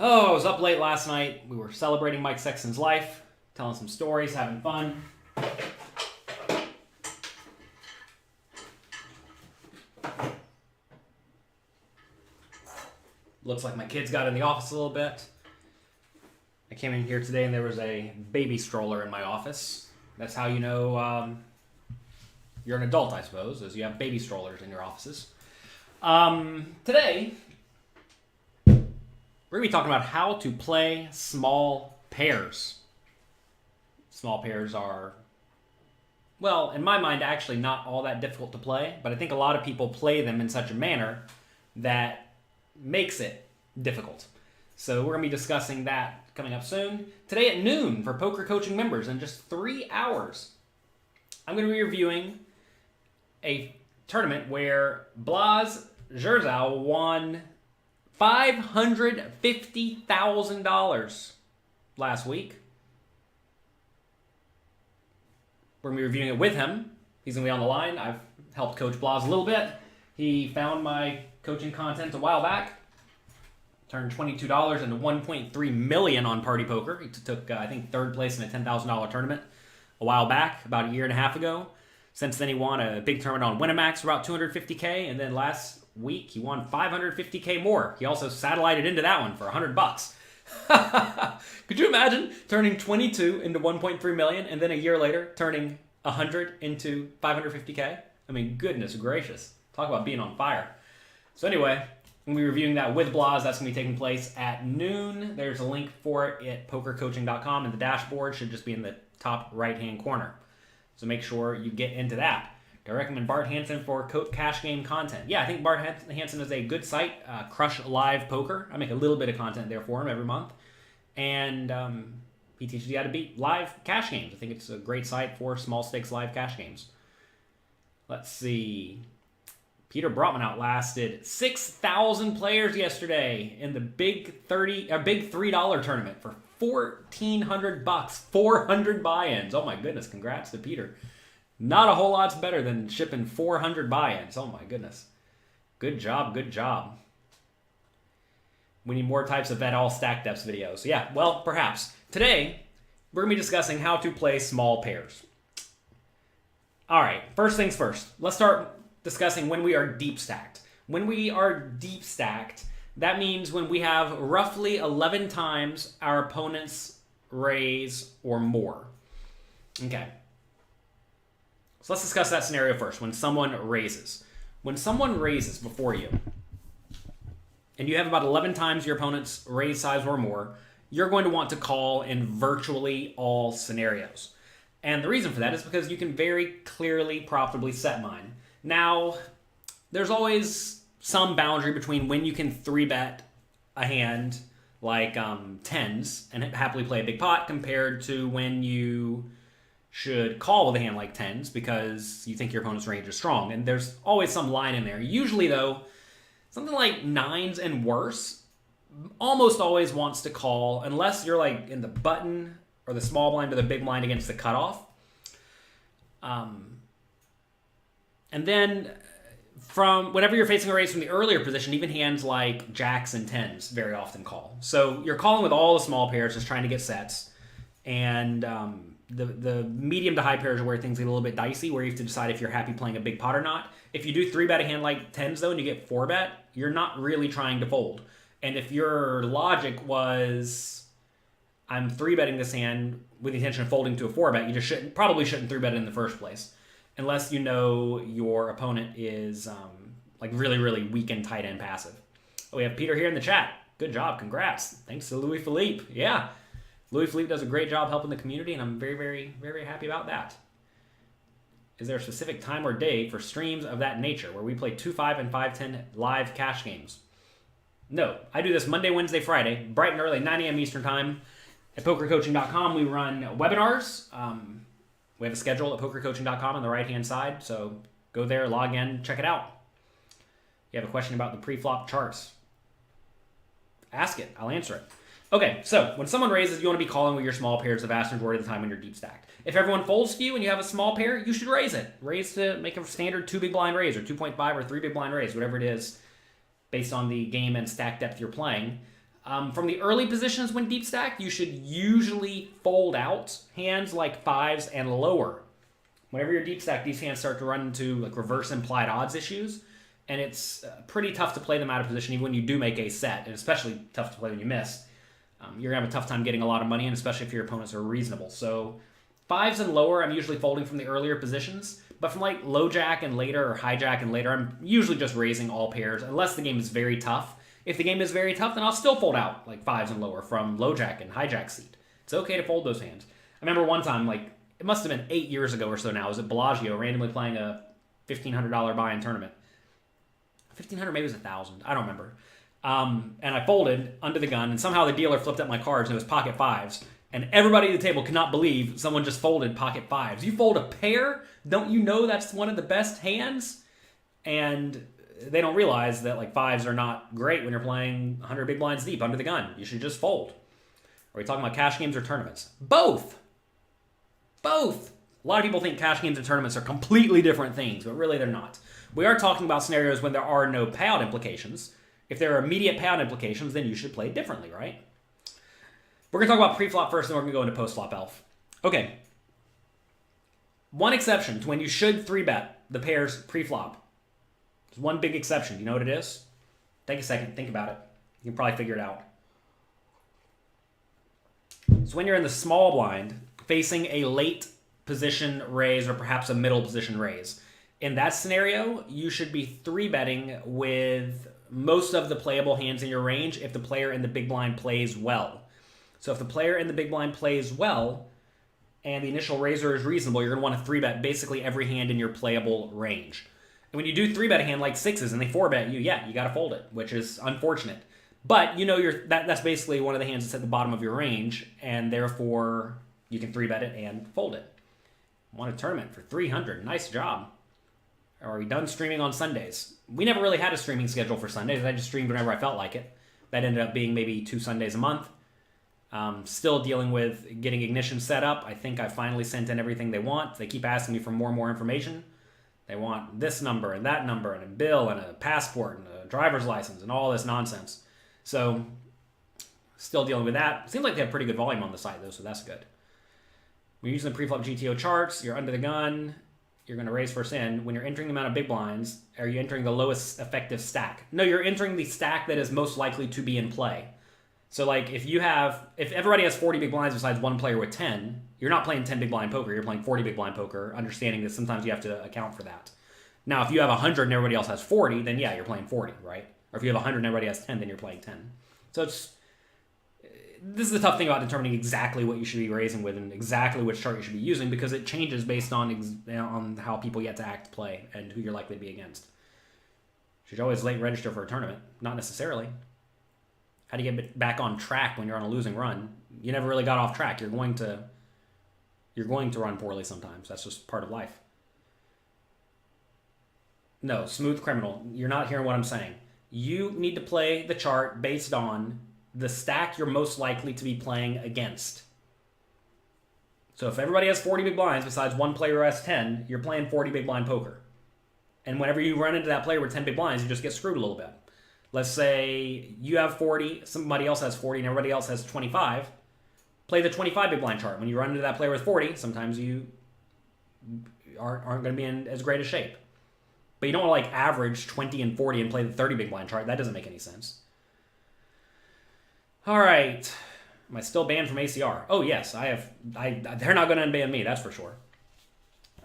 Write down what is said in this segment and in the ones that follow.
Oh, I was up late last night. We were celebrating Mike Sexton's life, telling some stories, having fun. Looks like my kids got in the office a little bit. I came in here today and there was a baby stroller in my office. That's how you know you're an adult, I suppose, is you have baby strollers in your offices. Today, we're going to be talking about how to play small pairs. Small pairs are, well, in my mind, actually not all that difficult to play, but I think a lot of people play them in such a manner that makes it difficult. So we're going to be discussing that coming up soon. Today at noon for poker coaching members in just 3 hours. I'm going to be reviewing a tournament where Blas Zherzal won $550,000 last week. We're going to be reviewing it with him. He's going to be on the line. I've helped coach Blas a little bit. He found my coaching content a while back. Turned $22 into $1.3 million on Party Poker. He took, I think, third place in a $10,000 tournament a while back, about a year and a half ago. Since then, he won a big tournament on Winamax for about $250K, and then last week he won $550K more. He also satellited into that one for $100. Could you imagine turning 22 into 1.3 million, and then a year later turning 100 into 550K? I mean, goodness gracious! Talk about being on fire. So anyway, we'll be reviewing that with Blas. That's going to be taking place at noon. There's a link for it at pokercoaching.com, and the dashboard should just be in the top right-hand corner. So make sure you get into that. I recommend Bart Hansen for cash game content. Yeah, I think Bart Hansen is a good site. Crush Live Poker. I make a little bit of content there for him every month. And he teaches you how to beat live cash games. I think it's a great site for small stakes live cash games. Let's see. Peter Brotman outlasted 6,000 players yesterday in the big $3 tournament for $1,400, 400 buy-ins. Oh my goodness, congrats to Peter. Not a whole lot's better than shipping 400 buy-ins. Oh my goodness. Good job, good job. We need more types of vet all stack depths videos. Yeah, well, perhaps. Today, we're going to be discussing how to play small pairs. All right, first things first. Let's start discussing when we are deep stacked. When we are deep stacked, that means when we have roughly 11 times our opponent's raise or more. Okay. So let's discuss that scenario first. When someone raises. When someone raises before you, and you have about 11 times your opponent's raise size or more, you're going to want to call in virtually all scenarios. And the reason for that is because you can very clearly, profitably set mine. Now, there's always some boundary between when you can 3-bet a hand like tens and happily play a big pot compared to when you should call with a hand like tens because you think your opponent's range is strong. And there's always some line in there. Usually, though, something like nines and worse almost always wants to call unless you're like in the button or the small blind or the big blind against the cutoff. And then from whenever you're facing a raise from the earlier position, even hands like jacks and tens very often call. So you're calling with all the small pairs, just trying to get sets. And the medium to high pairs are where things get a little bit dicey, where you have to decide if you're happy playing a big pot or not. If you do 3-bet a hand like tens, though, and you get 4-bet, you're not really trying to fold. And if your logic was, I'm 3-betting this hand with the intention of folding to a 4-bet, you just probably shouldn't 3-bet it in the first place. Unless you know your opponent is like really, really weak and tight end passive. Oh, we have Peter here in the chat. Good job. Congrats. Thanks to Louis Philippe. Yeah. Louis Philippe does a great job helping the community, and I'm very, very, very happy about that. Is there a specific time or day for streams of that nature where we play 2-5 and 5-10 live cash games? No. I do this Monday, Wednesday, Friday, bright and early, 9 a.m. Eastern Time. At pokercoaching.com, we run webinars. We have a schedule at pokercoaching.com on the right-hand side, so go there, log in, check it out. You have a question about the pre-flop charts? Ask it. I'll answer it. Okay, so when someone raises, you want to be calling with your small pairs the vast majority of the time when you're deep stacked. If everyone folds to you and you have a small pair, you should raise it. Raise to make a standard 2 big blind raise or 2.5 or 3 big blind raise, whatever it is, based on the game and stack depth you're playing. From the early positions when deep stacked, you should usually fold out hands like 5s and lower. Whenever you're deep stacked, these hands start to run into like reverse implied odds issues, and it's pretty tough to play them out of position even when you do make a set, and especially tough to play when you miss. You're going to have a tough time getting a lot of money, and especially if your opponents are reasonable. So 5s and lower, I'm usually folding from the earlier positions, but from like low jack and later or high jack and later, I'm usually just raising all pairs, unless the game is very tough. If the game is very tough, then I'll still fold out like 5s and lower from low jack and high jack seat. It's okay to fold those hands. I remember one time, like, it must have been 8 years ago or so now, I was at Bellagio randomly playing a $1,500 buy-in tournament. 1,500, maybe it was 1,000. I don't remember. And I folded under the gun, and somehow the dealer flipped up my cards, and it was pocket 5s. And everybody at the table could not believe someone just folded pocket 5s. You fold a pair? Don't you know that's one of the best hands? And they don't realize that like 5s are not great when you're playing 100 big blinds deep under the gun. You should just fold. Are we talking about cash games or tournaments? Both! Both! A lot of people think cash games and tournaments are completely different things, but really they're not. We are talking about scenarios when there are no payout implications. If there are immediate payout implications, then you should play differently, right? We're going to talk about pre-flop first, and we're going to go into post-flop elf. Okay. One exception to when you should 3-bet the pairs pre-flop. There's one big exception. You know what it is? Take a second. Think about it. You can probably figure it out. So when you're in the small blind, facing a late position raise or perhaps a middle position raise, in that scenario, you should be 3-betting with most of the playable hands in your range if the player in the big blind plays well. So if the player in the big blind plays well and the initial raiser is reasonable, you're going to want to 3-bet basically every hand in your playable range. And when you do 3-bet a hand like 6s and they 4-bet you, yeah, you got to fold it, which is unfortunate. But you know that's basically one of the hands that's at the bottom of your range, and therefore you can 3-bet it and fold it. Won a tournament for 300. Nice job. Are we done streaming on Sundays? We never really had a streaming schedule for Sundays. I just streamed whenever I felt like it. That ended up being maybe 2 Sundays a month. Still dealing with getting Ignition set up. I think I finally sent in everything they want. They keep asking me for more and more information. They want this number and that number and a bill and a passport and a driver's license and all this nonsense. So, still dealing with that. Seems like they have pretty good volume on the site though, so that's good. We're using the pre-flop GTO charts. You're under the gun. You're going to raise first in. When you're entering the amount of big blinds, are you entering the lowest effective stack? No, you're entering the stack that is most likely to be in play. So like if everybody has 40 big blinds besides one player with 10, you're not playing 10 big blind poker, you're playing 40 big blind poker, understanding that sometimes you have to account for that. Now, if you have 100 and everybody else has 40, then yeah, you're playing 40, right? Or if you have 100 and everybody has 10, then you're playing 10. So this is the tough thing about determining exactly what you should be raising with and exactly which chart you should be using, because it changes based on how people yet to act play and who you're likely to be against. Should you always late register for a tournament? Not necessarily. How do you get back on track when you're on a losing run? You never really got off track. You're going to run poorly sometimes. That's just part of life. No, smooth criminal. You're not hearing what I'm saying. You need to play the chart based on the stack you're most likely to be playing against. So if everybody has 40 big blinds besides one player who has 10, you're playing 40 big blind poker. And whenever you run into that player with 10 big blinds, you just get screwed a little bit. Let's say you have 40, somebody else has 40, and everybody else has 25. Play the 25 big blind chart. When you run into that player with 40, sometimes you aren't going to be in as great a shape. But you don't want to like average 20 and 40 and play the 30 big blind chart. That doesn't make any sense. All right. Am I still banned from ACR? Oh, yes. They're not going to unban me, that's for sure.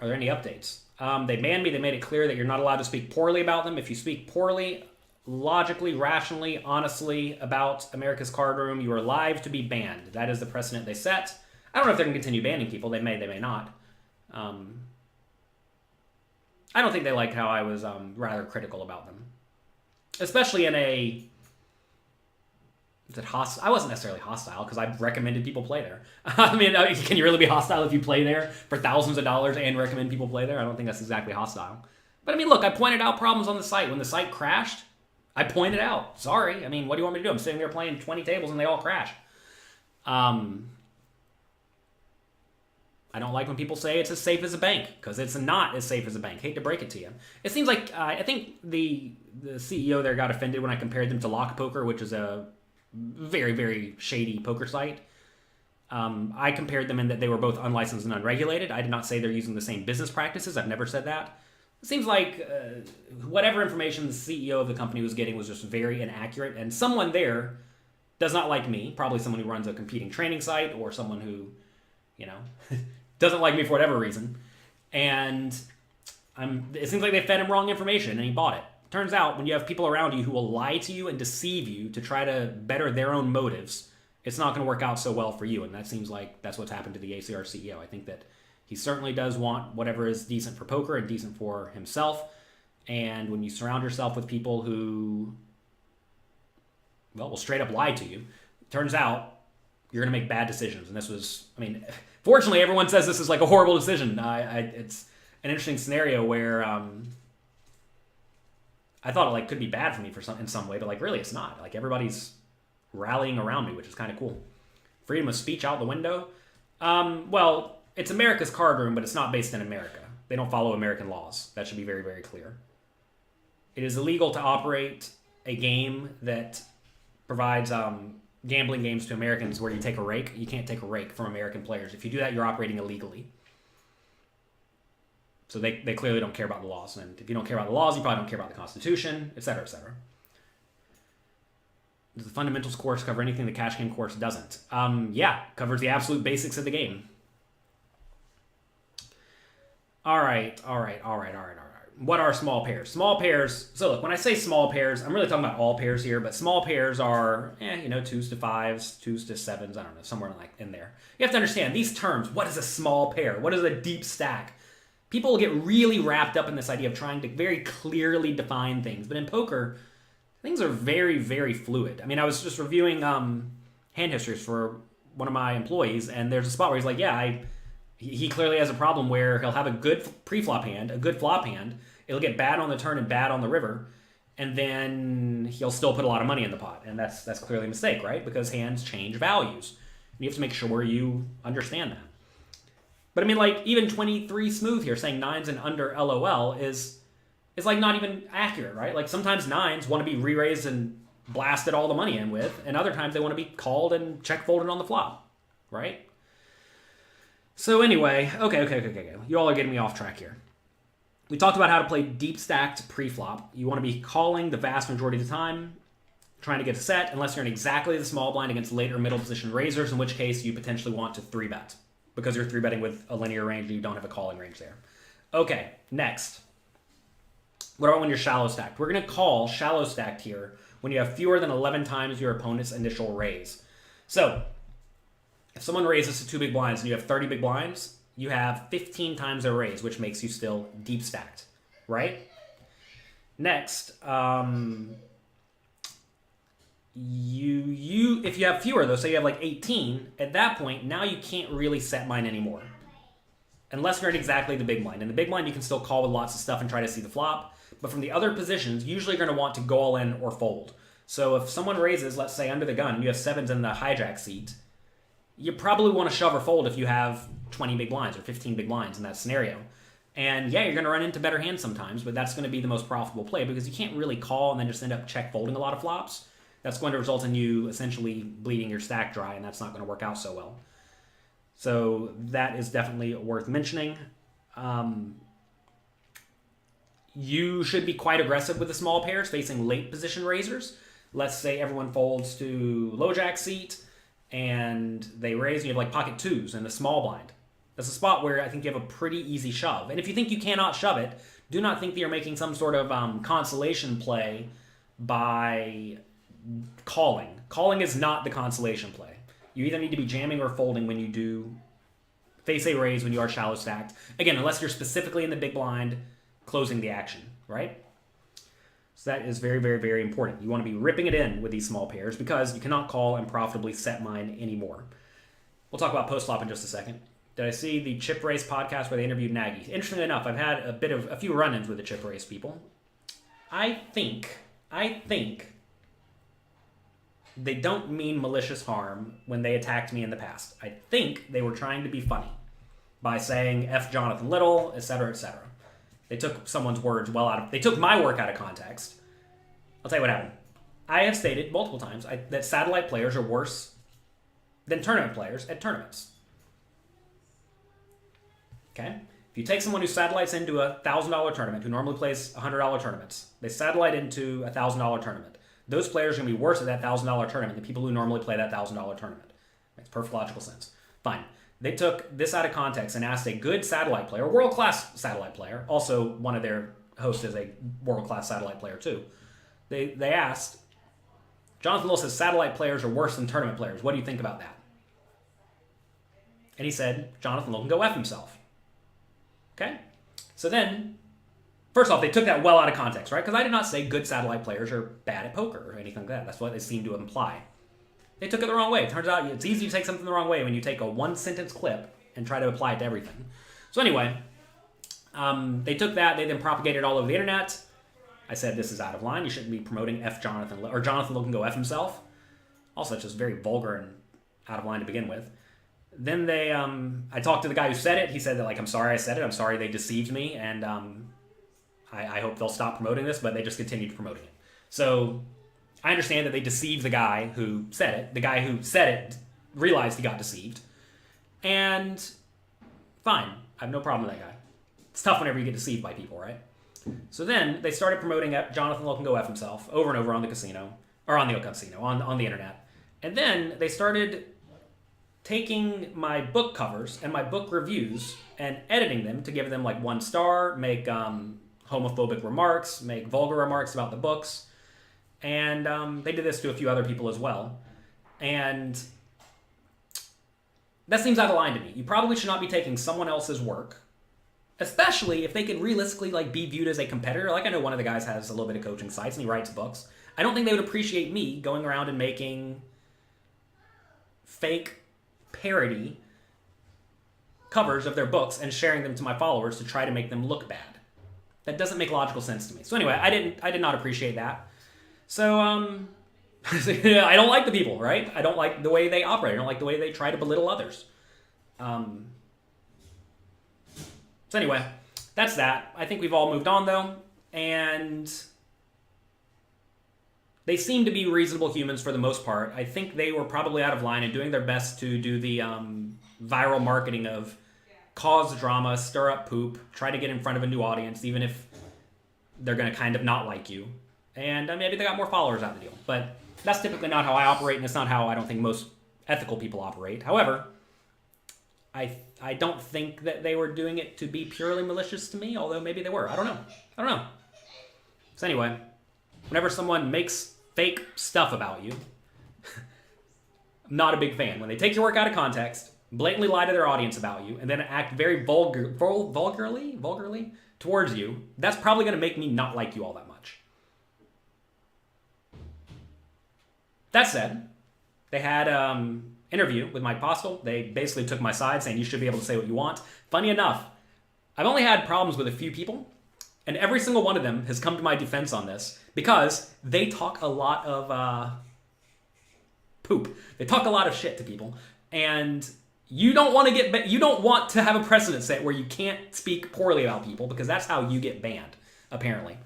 Are there any updates? They banned me. They made it clear that you're not allowed to speak poorly about them. If you speak poorly, logically, rationally, honestly about America's Card Room, you are live to be banned. That is the precedent they set. I don't know if they're going to continue banning people. They may not. I don't think they liked how I was rather critical about them. Especially in a... Is it hostile? I wasn't necessarily hostile because I recommended people play there. I mean, can you really be hostile if you play there for thousands of dollars and recommend people play there? I don't think that's exactly hostile. But I mean, look, I pointed out problems on the site. When the site crashed, I pointed out. Sorry. I mean, what do you want me to do? I'm sitting there playing 20 tables and they all crash. I don't like when people say it's as safe as a bank, because it's not as safe as a bank. Hate to break it to you. It seems like, I think the CEO there got offended when I compared them to lock poker, which is a very, very shady poker site. I compared them in that they were both unlicensed and unregulated. I did not say they're using the same business practices. I've never said that. It seems like whatever information the CEO of the company was getting was just very inaccurate, and someone there does not like me, probably someone who runs a competing training site or someone who, doesn't like me for whatever reason. And it seems like they fed him wrong information and he bought it. Turns out when you have people around you who will lie to you and deceive you to try to better their own motives, it's not going to work out so well for you. And that seems like that's what's happened to the ACR CEO. I think that he certainly does want whatever is decent for poker and decent for himself. And when you surround yourself with people who, will straight up lie to you, it turns out you're going to make bad decisions. And this was, fortunately, everyone says this is like a horrible decision. It's an interesting scenario where I thought it could be bad for me in some way, but really it's not. Everybody's rallying around me, which is kind of cool. Freedom of speech out the window. It's America's card room, but it's not based in America. They don't follow American laws. That should be very, very clear. It is illegal to operate a game that provides gambling games to Americans where you take a rake. You can't take a rake from American players. If you do that, you're operating illegally. So they clearly don't care about the laws. And if you don't care about the laws, you probably don't care about the Constitution, et cetera, et cetera. Does the fundamentals course cover anything the cash game course doesn't? Covers the absolute basics of the game. All right. What are small pairs? Small pairs, so look, when I say small pairs, I'm really talking about all pairs here, but small pairs are, 2s to 5s, 2s to 7s, I don't know, somewhere in there. You have to understand these terms. What is a small pair? What is a deep stack? People get really wrapped up in this idea of trying to very clearly define things, but in poker, things are very, very fluid. I was just reviewing hand histories for one of my employees, and there's a spot where he's like, he clearly has a problem where he'll have a good pre-flop hand, a good flop hand. It'll get bad on the turn and bad on the river, and then he'll still put a lot of money in the pot, and that's clearly a mistake, right? Because hands change values. And you have to make sure you understand that. But even 23 smooth here, saying 9s and under LOL is not even accurate, right? Sometimes 9s want to be re-raised and blasted all the money in with, and other times they want to be called and check folded on the flop, right? So anyway, okay. You all are getting me off track here. We talked about how to play deep stacked pre-flop. You want to be calling the vast majority of the time, trying to get a set, unless you're in exactly the small blind against late or middle position raisers, in which case you potentially want to 3-bet, because you're 3-betting with a linear range and you don't have a calling range there. Okay, next. What about when you're shallow stacked? We're going to call shallow stacked here when you have fewer than 11 times your opponent's initial raise. So, if someone raises to 2 big blinds and you have 30 big blinds, you have 15 times their raise, which makes you still deep stacked, right? Next, if you have fewer though, say you have 18, at that point, now you can't really set mine anymore. Unless you're in exactly the big blind. In the big blind, you can still call with lots of stuff and try to see the flop. But from the other positions, usually you're going to want to go all in or fold. So if someone raises, let's say under the gun, and you have 7s in the hijack seat, you probably want to shove or fold if you have 20 big blinds or 15 big blinds in that scenario. And you're going to run into better hands sometimes, but that's going to be the most profitable play because you can't really call and then just end up check folding a lot of flops. That's going to result in you essentially bleeding your stack dry, and that's not going to work out so well. So that is definitely worth mentioning. You should be quite aggressive with the small pairs facing late position raisers. Let's say everyone folds to low jack seat, and they raise, and you have pocket 2s in the small blind. That's a spot where I think you have a pretty easy shove. And if you think you cannot shove it, do not think that you're making some sort of consolation play by calling. Calling is not the consolation play. You either need to be jamming or folding when you do face a raise when you are shallow stacked. Again, unless you're specifically in the big blind closing the action, right? So that is very, very, very important. You want to be ripping it in with these small pairs because you cannot call and profitably set mine anymore. We'll talk about post-flop in just a second. Did I see the Chip Race podcast where they interviewed Nagy? Interestingly enough, I've had a few run-ins with the Chip Race people. I think they don't mean malicious harm when they attacked me in the past. I think they were trying to be funny by saying F Jonathan Little, etc., etc. They took someone's words they took my work out of context. I'll tell you what happened. I have stated multiple times that satellite players are worse than tournament players at tournaments. Okay? If you take someone who satellites into a $1,000 tournament, who normally plays $100 tournaments, they satellite into a $1,000 tournament. Those players are going to be worse at that $1,000 tournament than people who normally play that $1,000 tournament. Makes perfect logical sense. Fine. They took this out of context and asked a good satellite player, a world-class satellite player, also one of their hosts is a world-class satellite player too. They asked, Jonathan Little says satellite players are worse than tournament players. What do you think about that? And he said, Jonathan Little can go F himself. Okay? So then, first off, they took that well out of context, right? Because I did not say good satellite players are bad at poker or anything like that. That's what they seem to imply. They took it the wrong way. It turns out it's easy to take something the wrong way when you take a one-sentence clip and try to apply it to everything. So anyway, they took that. They then propagated it all over the internet. I said this is out of line. You shouldn't be promoting F Jonathan Little, or Jonathan Little can go F himself. Also, it's just very vulgar and out of line to begin with. Then they, I talked to the guy who said it. He said that, like, I'm sorry I said it. I'm sorry they deceived me, and I hope they'll stop promoting this, but they just continued promoting it. So I understand that they deceived the guy who said it. The guy who said it realized he got deceived. And fine. I have no problem with that guy. It's tough whenever you get deceived by people, right? So then they started promoting Jonathan Little can go F himself over and over on the casino, or on the internet. And then they started taking my book covers and my book reviews and editing them to give them like 1 star, make homophobic remarks, make vulgar remarks about the books. And they did this to a few other people as well. And that seems out of line to me. You probably should not be taking someone else's work, especially if they can realistically like be viewed as a competitor. Like I know one of the guys has a little bit of coaching sites and he writes books. I don't think they would appreciate me going around and making fake parody covers of their books and sharing them to my followers to try to make them look bad. That doesn't make logical sense to me. So anyway, I did not appreciate that. So I don't like the people, right? I don't like the way they operate. I don't like the way they try to belittle others. So anyway, that's that. I think we've all moved on though, and they seem to be reasonable humans for the most part. I think they were probably out of line and doing their best to do the viral marketing of cause drama, stir up poop, try to get in front of a new audience, even if they're going to kind of not like you. And maybe they got more followers out of the deal. But that's typically not how I operate, and it's not how I don't think most ethical people operate. However, I don't think that they were doing it to be purely malicious to me, although maybe they were. I don't know. So anyway, whenever someone makes fake stuff about you, I'm not a big fan. When they take your work out of context, blatantly lie to their audience about you, and then act very vulgarly towards you, that's probably going to make me not like you all that much. That said, they had interview with Mike Postel. They basically took my side, saying you should be able to say what you want. Funny enough, I've only had problems with a few people, and every single one of them has come to my defense on this because they talk a lot of poop. They talk a lot of shit to people, and you don't want to have a precedent set where you can't speak poorly about people because that's how you get banned, apparently.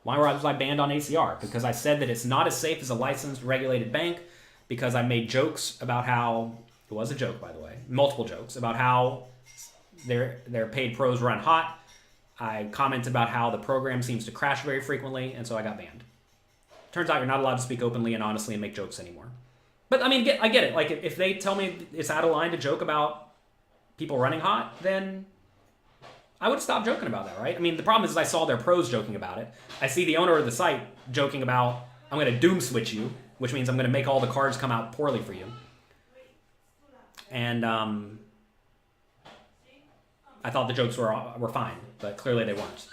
Why was I banned on ACR? Because I said that it's not as safe as a licensed, regulated bank, because I made jokes about how, it was a joke by the way, multiple jokes, about how their paid pros run hot. I commented about how the program seems to crash very frequently, and so I got banned. Turns out you're not allowed to speak openly and honestly and make jokes anymore. But I mean, I get it. Like, if they tell me it's out of line to joke about people running hot, then I would stop joking about that, right? I mean, the problem is I saw their pros joking about it. I see the owner of the site joking about, I'm going to doom switch you, which means I'm going to make all the cards come out poorly for you. And I thought the jokes were fine, but clearly they weren't.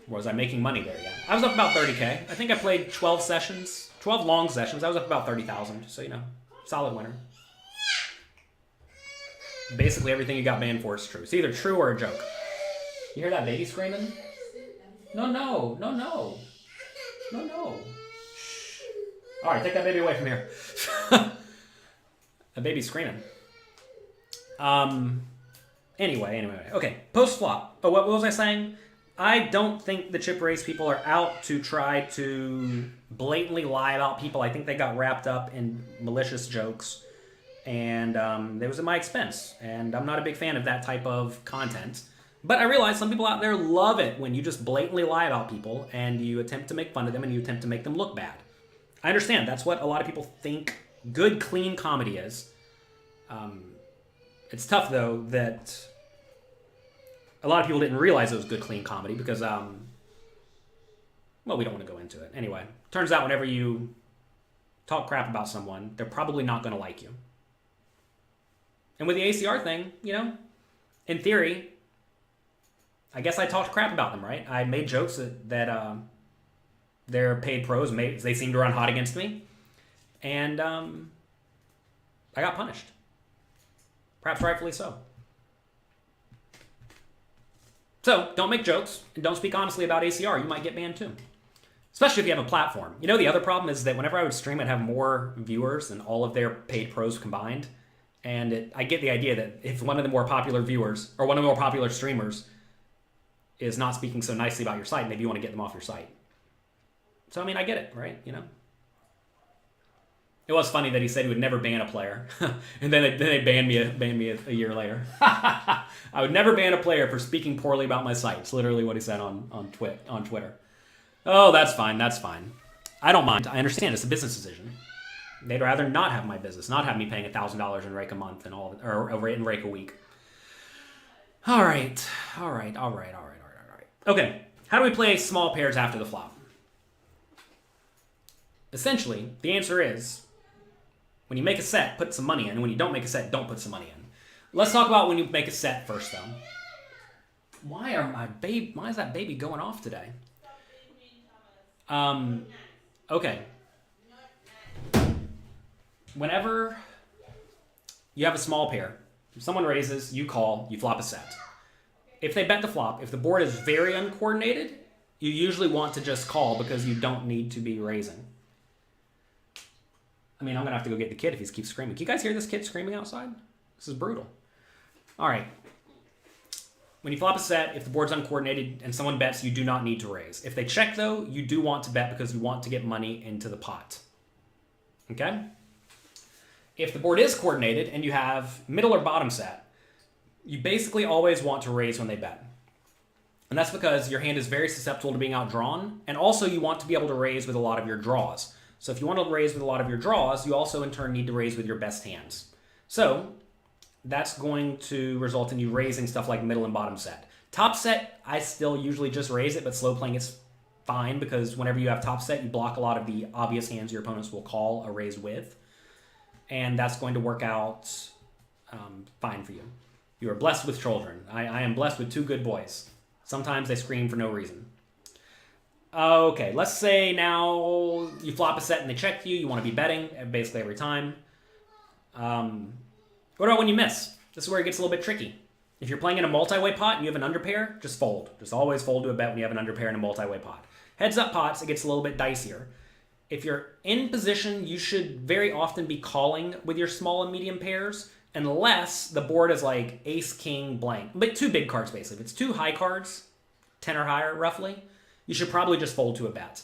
Was I making money there? Yeah. I was up about 30K. I think I played 12 long sessions. I was up about 30,000. So, solid winner. Basically everything you got banned for is true. It's either true or a joke. You hear that baby screaming? No. Shh. All right, take that baby away from here. The baby's screaming. Anyway. Okay, post-flop. Oh, what was I saying? I don't think the chip race people are out to try to blatantly lie about people. I think they got wrapped up in malicious jokes, and it was at my expense. And I'm not a big fan of that type of content. But I realize some people out there love it when you just blatantly lie about people and you attempt to make fun of them and you attempt to make them look bad. I understand. That's what a lot of people think good, clean comedy is. It's tough, though, that a lot of people didn't realize it was good, clean comedy because, well, we don't want to go into it. Anyway, turns out whenever you talk crap about someone, they're probably not going to like you. And with the ACR thing, you know, in theory, I guess I talked crap about them, right? I made jokes that their paid pros, they seemed to run hot against me. And I got punished. Perhaps rightfully so. So, don't make jokes, and don't speak honestly about ACR. You might get banned too. Especially if you have a platform. You know, the other problem is that whenever I would stream, I'd have more viewers than all of their paid pros combined. And I get the idea that if one of the more popular viewers, or one of the more popular streamers, is not speaking so nicely about your site, maybe you want to get them off your site. So, I mean, I get it, right? You know? It was funny that he said he would never ban a player. And then they banned me a year later. I would never ban a player for speaking poorly about my site. It's literally what he said on Twitter. Oh, that's fine. That's fine. I don't mind. I understand. It's a business decision. They'd rather not have my business, not have me paying $1,000 in rake a month or in rake a week. All right. Okay. How do we play small pairs after the flop? Essentially, the answer is, when you make a set, put some money in. And when you don't make a set, don't put some money in. Let's talk about when you make a set first, though. Why is that baby going off today? Okay. Whenever you have a small pair, if someone raises, you call, you flop a set. If they bet the flop, if the board is very uncoordinated, you usually want to just call because you don't need to be raising. I mean, I'm going to have to go get the kid if he keeps screaming. Can you guys hear this kid screaming outside? This is brutal. All right. When you flop a set, if the board's uncoordinated and someone bets, you do not need to raise. If they check, though, you do want to bet because you want to get money into the pot. Okay? If the board is coordinated and you have middle or bottom set, you basically always want to raise when they bet. And that's because your hand is very susceptible to being outdrawn, and also you want to be able to raise with a lot of your draws. So if you want to raise with a lot of your draws, you also in turn need to raise with your best hands. So that's going to result in you raising stuff like middle and bottom set. Top set, I still usually just raise it, but slow playing is fine because whenever you have top set, you block a lot of the obvious hands your opponents will call a raise with. And that's going to work out fine for you. You are blessed with children. I am blessed with two good boys. Sometimes they scream for no reason. Okay, let's say now you flop a set and they check you. You want to be betting basically every time. What about when you miss? This is where it gets a little bit tricky. If you're playing in a multi-way pot and you have an underpair, just fold. Just always fold to a bet when you have an underpair in a multi-way pot. Heads up pots, it gets a little bit dicier. If you're in position, you should very often be calling with your small and medium pairs unless the board is like ace, king, blank. But two big cards, basically. If it's two high cards, 10 or higher, roughly, you should probably just fold to a bet.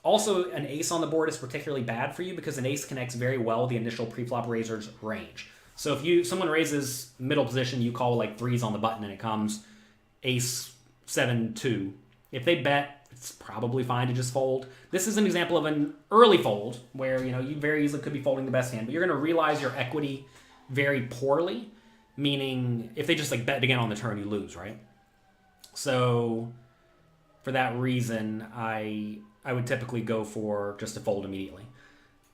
Also, an ace on the board is particularly bad for you because an ace connects very well with the initial preflop raiser's range. So if someone raises middle position, you call like threes on the button and it comes ace, 7, 2. If they bet, it's probably fine to just fold. This is an example of an early fold where, you know, you very easily could be folding the best hand, but you're going to realize your equity very poorly, meaning if they just like bet again on the turn, you lose, right? So for that reason, I would typically go for just to fold immediately.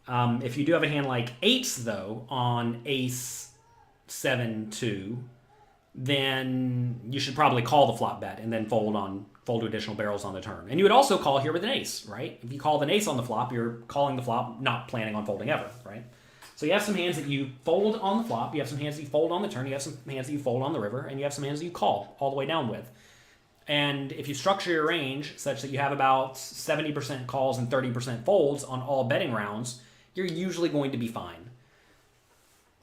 If you do have a hand like eights, though, on ace, 7, 2, then you should probably call the flop bet and then fold to additional barrels on the turn. And you would also call here with an ace, right? If you call an ace on the flop, you're calling the flop, not planning on folding ever, right? So you have some hands that you fold on the flop, you have some hands that you fold on the turn, you have some hands that you fold on the river, and you have some hands that you call all the way down with. And if you structure your range such that you have about 70% calls and 30% folds on all betting rounds, you're usually going to be fine.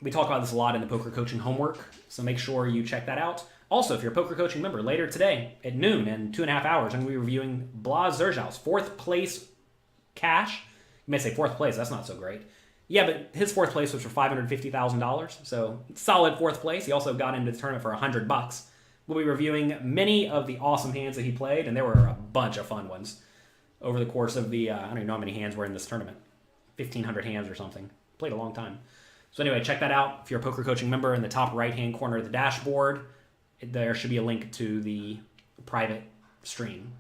We talk about this a lot in the poker coaching homework, so make sure you check that out. Also, if you're a poker coaching member, later today at noon in 2.5 hours, I'm going to be reviewing Blas Zerjau's 4th place cash. You may say 4th place, that's not so great. Yeah, but his 4th place was for $550,000, so solid 4th place. He also got into the tournament for $100. We'll be reviewing many of the awesome hands that he played, and there were a bunch of fun ones over the course of the, I don't even know how many hands were in this tournament. 1,500 hands or something. Played a long time. So anyway, check that out. If you're a poker coaching member, in the top right-hand corner of the dashboard, there should be a link to the private stream.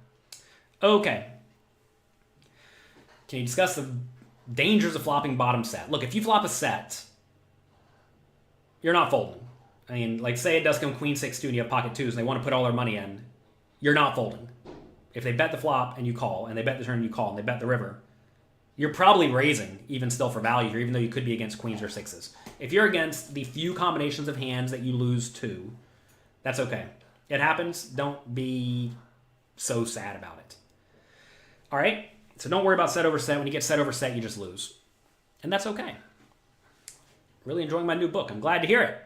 Okay. Can you discuss the dangers of flopping bottom set? Look, if you flop a set, you're not folding. I mean, like say it does come queen 6-2 and you have pocket twos and they want to put all their money in, you're not folding. If they bet the flop and you call, and they bet the turn and you call, and they bet the river, you're probably raising even still for value here, even though you could be against queens or sixes. If you're against the few combinations of hands that you lose to, that's okay. It happens. Don't be so sad about it. All right? So don't worry about set over set. When you get set over set, you just lose. And that's okay. Really enjoying my new book. I'm glad to hear it.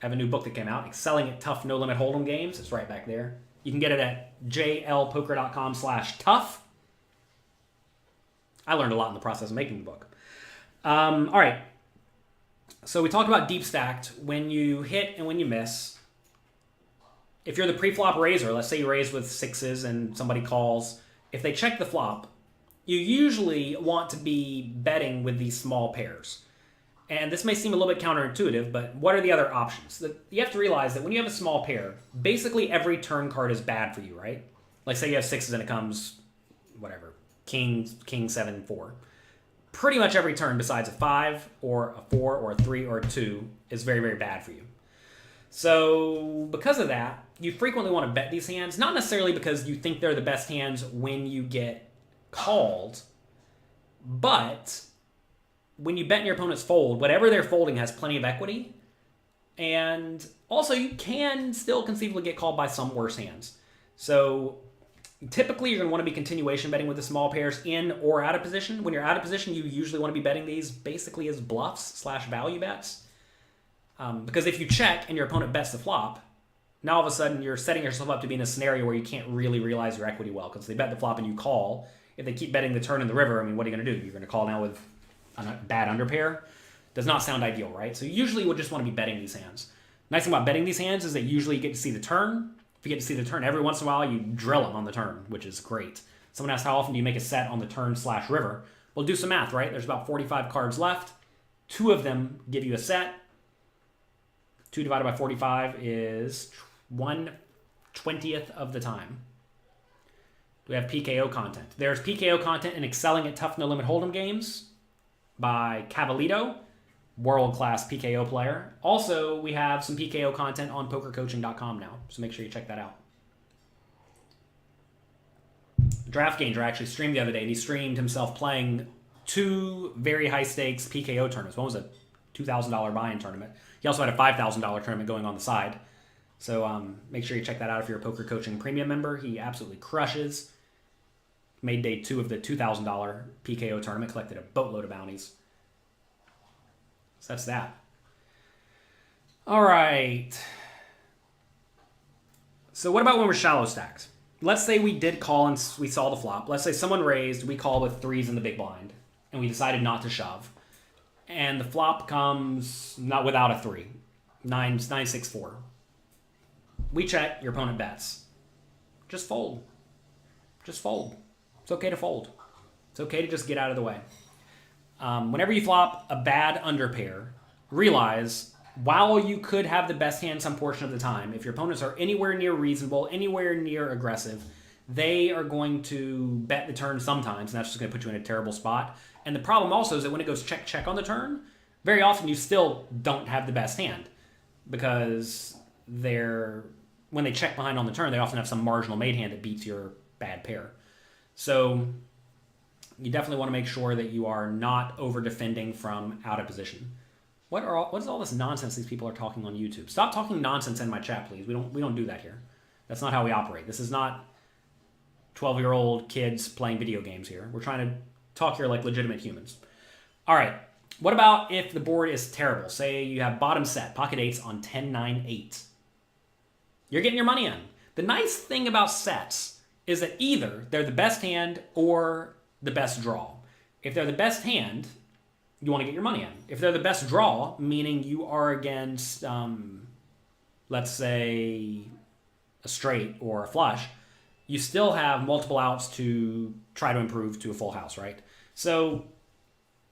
I have a new book that came out, Excelling at Tough No Limit Hold'em Games. It's right back there. You can get it at jlpoker.com/tough. I learned a lot in the process of making the book. All right. So we talked about deep stacked. When you hit and when you miss, if you're the pre-flop raiser, let's say you raise with sixes and somebody calls, if they check the flop, you usually want to be betting with these small pairs. And this may seem a little bit counterintuitive, but what are the other options? You have to realize that when you have a small pair, basically every turn card is bad for you, right? Like say you have sixes and it comes, whatever, king, 7, 4. Pretty much every turn besides a 5 or a 4 or a 3 or a 2 is very, very bad for you. So because of that, you frequently want to bet these hands, not necessarily because you think they're the best hands when you get called, but when you bet and your opponents fold, whatever they're folding has plenty of equity. And also you can still conceivably get called by some worse hands. So typically you're going to want to be continuation betting with the small pairs in or out of position. When you're out of position, you usually want to be betting these basically as bluffs/value bets. Because if you check and your opponent bets the flop, now all of a sudden you're setting yourself up to be in a scenario where you can't really realize your equity well, because they bet the flop and you call. If they keep betting the turn and the river, I mean, what are you going to do? You're going to call now with a bad underpair? Does not sound ideal, right? So usually you would just want to be betting these hands. Nice thing about betting these hands is that usually you get to see the turn. If you get to see the turn, every once in a while you drill them on the turn, which is great. Someone asked how often do you make a set on the turn/river? Well, do some math, right? There's about 45 cards left. 2 of them give you a set. 2 divided by 45 is 1/20th of the time. We have PKO content. There's PKO content in Excelling at Tough No Limit Hold'em Games by Cavallito, world-class PKO player. Also, we have some PKO content on pokercoaching.com now, so make sure you check that out. DraftGanger actually streamed the other day, and he streamed himself playing 2 very high-stakes PKO tournaments. One was a $2,000 buy-in tournament. He also had a $5,000 tournament going on the side. So make sure you check that out if you're a Poker Coaching Premium member. He absolutely crushes. Made day 2 of the $2,000 PKO tournament, collected a boatload of bounties. So that's that. All right. So what about when we're shallow stacked? Let's say we did call and we saw the flop. Let's say someone raised, we call with 3s in the big blind, and we decided not to shove. And the flop comes not without a 3. 9, 6, 4. We check, your opponent bets. Just fold. Just fold. It's okay to fold. It's okay to just get out of the way. Whenever you flop a bad underpair, realize while you could have the best hand some portion of the time, if your opponents are anywhere near reasonable, anywhere near aggressive, they are going to bet the turn sometimes, and that's just going to put you in a terrible spot. And the problem also is that when it goes check, check on the turn, very often you still don't have the best hand, because when they check behind on the turn, they often have some marginal made hand that beats your bad pair. So you definitely want to make sure that you are not over-defending from out of position. What is all this nonsense these people are talking on YouTube? Stop talking nonsense in my chat, please. We don't do that here. That's not how we operate. This is not 12-year-old kids playing video games here. We're trying to talk here like legitimate humans. All right. What about if the board is terrible? Say you have bottom set, pocket 8s on 10, 9, 8. you're getting your money in. The nice thing about sets is that either they're the best hand or the best draw. If they're the best hand, you want to get your money in. If they're the best draw, meaning you are against, let's say, a straight or a flush, you still have multiple outs to try to improve to a full house, right? So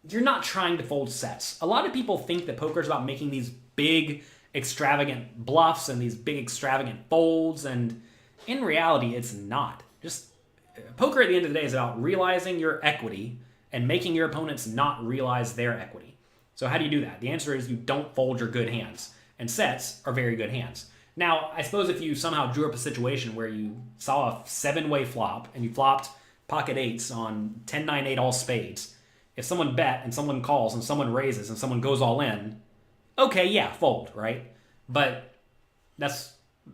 you're not trying to fold sets. A lot of people think that poker is about making these big, extravagant bluffs and these big, extravagant folds, and in reality, it's not. Just poker at the end of the day is about realizing your equity and making your opponents not realize their equity. So how do you do that? The answer is you don't fold your good hands, and sets are very good hands. Now, I suppose if you somehow drew up a situation where you saw a 7-way flop and you flopped pocket eights on 10-9-8 all spades, if someone bet and someone calls and someone raises and someone goes all in, okay, yeah, fold, right? But that's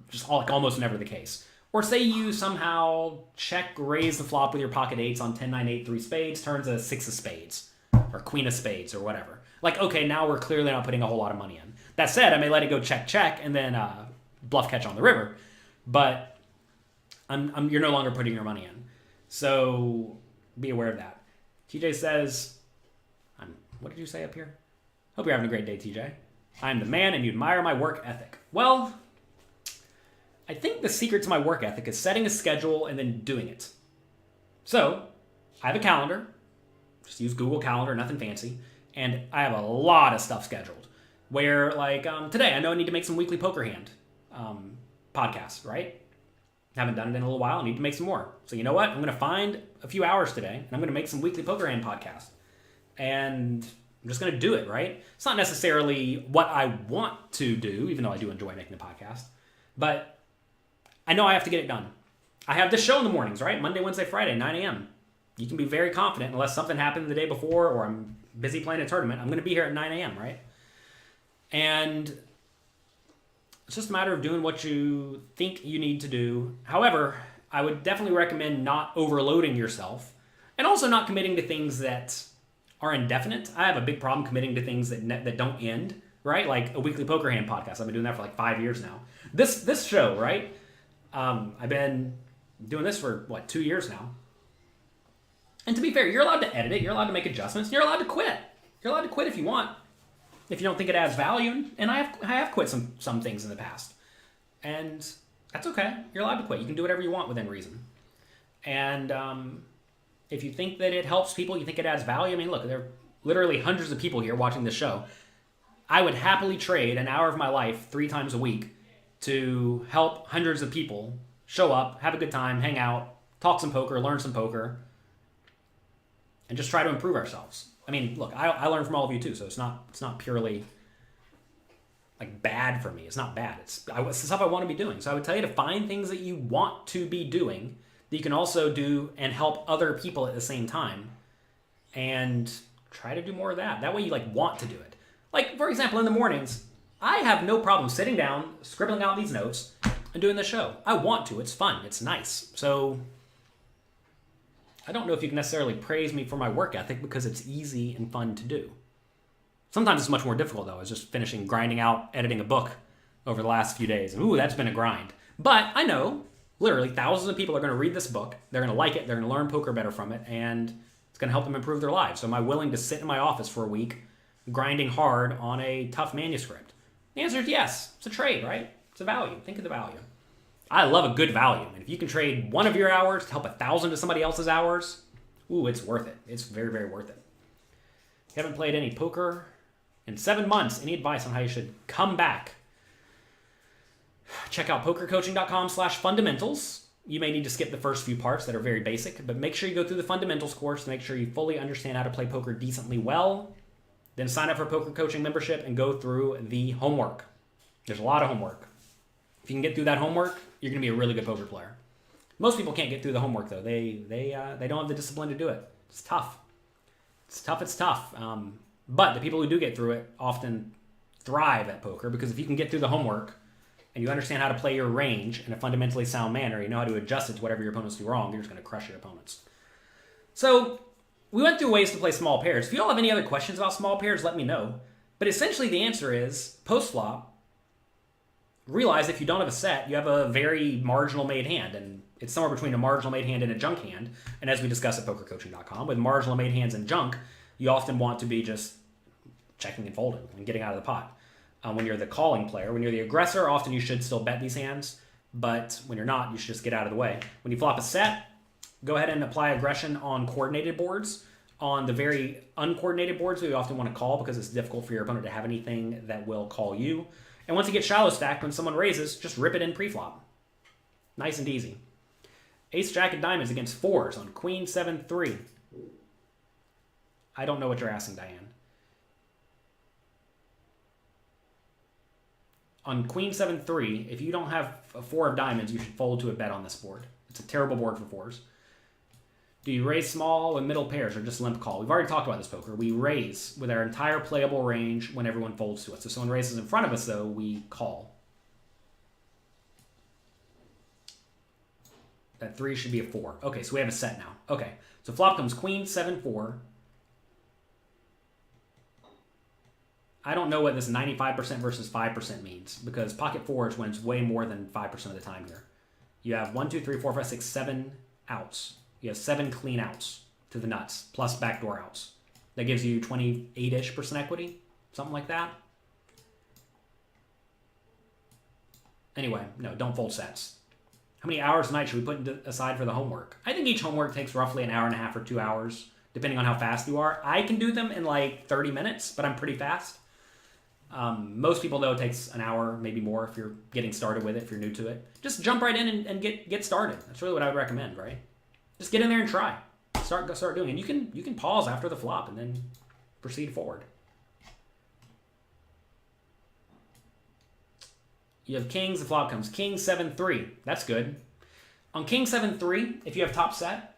just almost never the case. Or say you somehow check raise the flop with your pocket eights on 10-9-8 3 spades, turns a 6 of spades or queen of spades or whatever. Like, okay, now we're clearly not putting a whole lot of money in. That said, I may let it go check and then bluff catch on the river, but you're no longer putting your money in. So be aware of that. TJ says, what did you say up here? Hope you're having a great day, TJ. I'm the man and you admire my work ethic. Well, I think the secret to my work ethic is setting a schedule and then doing it. So I have a calendar. Just use Google Calendar, nothing fancy. And I have a lot of stuff scheduled. Where, like, today, I know I need to make some weekly poker hand podcasts, right? Haven't done it in a little while. I need to make some more. So you know what? I'm going to find a few hours today, and I'm going to make some weekly poker hand podcasts. And I'm just going to do it, right? It's not necessarily what I want to do, even though I do enjoy making the podcast. But I know I have to get it done. I have this show in the mornings, right? Monday, Wednesday, Friday, 9 a.m. You can be very confident, unless something happened the day before or I'm busy playing a tournament, I'm going to be here at 9 a.m., right? And it's just a matter of doing what you think you need to do. However, I would definitely recommend not overloading yourself and also not committing to things that are indefinite. I have a big problem committing to things that don't end, right? Like a weekly poker hand podcast. I've been doing that for like 5 years now. This show, right? I've been doing this for, 2 years now. And to be fair, you're allowed to edit it. You're allowed to make adjustments. You're allowed to quit. You're allowed to quit if you want. If you don't think it adds value. And I have quit some things in the past. And that's okay. You're allowed to quit. You can do whatever you want within reason. And if you think that it helps people, you think it adds value. I mean, look, there are literally hundreds of people here watching this show. I would happily trade an hour of my life 3 times a week to help hundreds of people show up, have a good time, hang out, talk some poker, learn some poker, and just try to improve ourselves. I mean, look, I learn from all of you too, so it's not purely like bad for me. It's not bad. It's the stuff I want to be doing. So I would tell you to find things that you want to be doing that you can also do and help other people at the same time, and try to do more of that. That way you want to do it. Like, for example, in the mornings, I have no problem sitting down, scribbling out these notes, and doing the show. I want to. It's fun. It's nice. So I don't know if you can necessarily praise me for my work ethic because it's easy and fun to do. Sometimes it's much more difficult, though. It's just grinding out, editing a book over the last few days. And ooh, that's been a grind. But I know, literally, thousands of people are going to read this book. They're going to like it. They're going to learn poker better from it. And it's going to help them improve their lives. So am I willing to sit in my office for a week grinding hard on a tough manuscript? The answer is yes. It's a trade, right? It's a value. Think of the value. I love a good value. And if you can trade one of your hours to help 1,000 to somebody else's hours, ooh, it's worth it. It's very, very worth it. If you haven't played any poker in 7 months, any advice on how you should come back? Check out pokercoaching.com/fundamentals. You may need to skip the first few parts that are very basic, but make sure you go through the fundamentals course to make sure you fully understand how to play poker decently well. Then sign up for poker coaching membership and go through the homework. There's a lot of homework. If you can get through that homework, you're going to be a really good poker player. Most people can't get through the homework, though. They don't have the discipline to do it. It's tough. It's tough. But the people who do get through it often thrive at poker, because if you can get through the homework and you understand how to play your range in a fundamentally sound manner, you know how to adjust it to whatever your opponents do wrong, you're just going to crush your opponents. So we went through ways to play small pairs. If you all have any other questions about small pairs, let me know. But essentially the answer is, post-flop, realize if you don't have a set, you have a very marginal made hand, and it's somewhere between a marginal made hand and a junk hand. And as we discuss at pokercoaching.com, with marginal made hands and junk, you often want to be just checking and folding and getting out of the pot. When you're the calling player, when you're the aggressor, often you should still bet these hands, but when you're not, you should just get out of the way. When you flop a set, go ahead and apply aggression on coordinated boards. On the very uncoordinated boards, we often want to call because it's difficult for your opponent to have anything that will call you. And once you get shallow stacked, when someone raises, just rip it in pre-flop. Nice and easy. Ace Jack of diamonds against fours on Queen 7-3. I don't know what you're asking, Diane. On Queen 7-3, if you don't have a 4 of diamonds, you should fold to a bet on this board. It's a terrible board for fours. Do you raise small with middle pairs or just limp call? We've already talked about this poker. We raise with our entire playable range when everyone folds to us. If someone raises in front of us, though, we call. That 3 should be a 4. Okay, so we have a set now. Okay, so flop comes Queen 7-4. I don't know what this 95% versus 5% means because pocket fours wins way more than 5% of the time here. You have 1, 2, 3, 4, 5, 6, 7 outs. You have 7 clean outs to the nuts plus backdoor outs. That gives you 28-ish% equity, something like that. Anyway, no, don't fold sets. How many hours a night should we put aside for the homework? I think each homework takes roughly an hour and a half or 2 hours, depending on how fast you are. I can do them in like 30 minutes, but I'm pretty fast. Most people, though, it takes an hour, maybe more if you're getting started with it, if you're new to it. Just jump right in and get started. That's really what I would recommend, right? Just get in there and try. Start doing it. You can pause after the flop and then proceed forward. You have kings, the flop comes king 7-3. That's good. On king 7-3, if you have top set,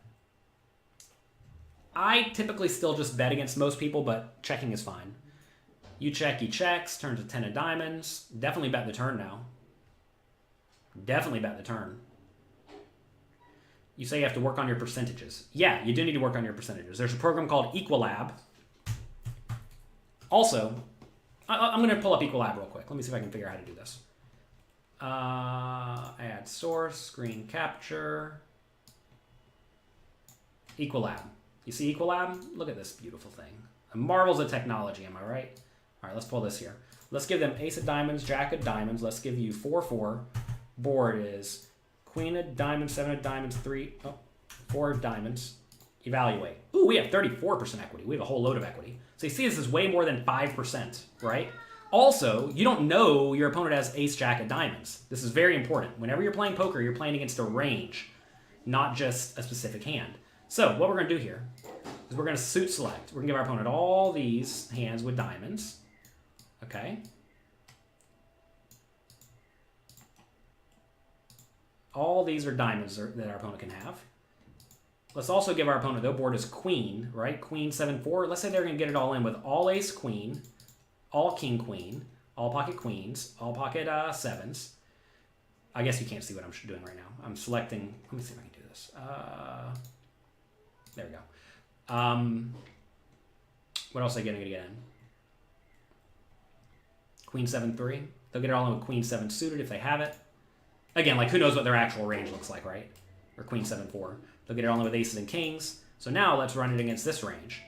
I typically still just bet against most people, but checking is fine. You check, he checks, turns to 10 of diamonds. Definitely bet the turn now. Definitely bet the turn. You say you have to work on your percentages. Yeah, you do need to work on your percentages. There's a program called Equilab. Also, I'm going to pull up Equilab real quick. Let me see if I can figure out how to do this. Add source, screen capture. Equilab. You see Equilab? Look at this beautiful thing. Marvels of technology, am I right? All right, let's pull this here. Let's give them ace of diamonds, jack of diamonds. Let's give you 4-4. Board is queen of diamonds, 7 of diamonds, 4 of diamonds. Evaluate. Ooh, we have 34% equity. We have a whole load of equity. So you see this is way more than 5%, right? Also, you don't know your opponent has ace, jack of diamonds. This is very important. Whenever you're playing poker, you're playing against a range, not just a specific hand. So what we're going to do here is we're going to suit select. We're going to give our opponent all these hands with diamonds. Okay. All these are diamonds that our opponent can have. Let's also give our opponent, their board is queen, right? Queen 7-4. Let's say they're going to get it all in with all ace queen, all king queen, all pocket queens, all pocket sevens. I guess you can't see what I'm doing right now. I'm selecting. Let me see if I can do this. There we go. What else are they going to get in? Queen 7-3. They'll get it all in with queen 7 suited if they have it. Again, like who knows what their actual range looks like, right? Or queen 7-4. They'll get it all in with aces and kings. So now let's run it against this range.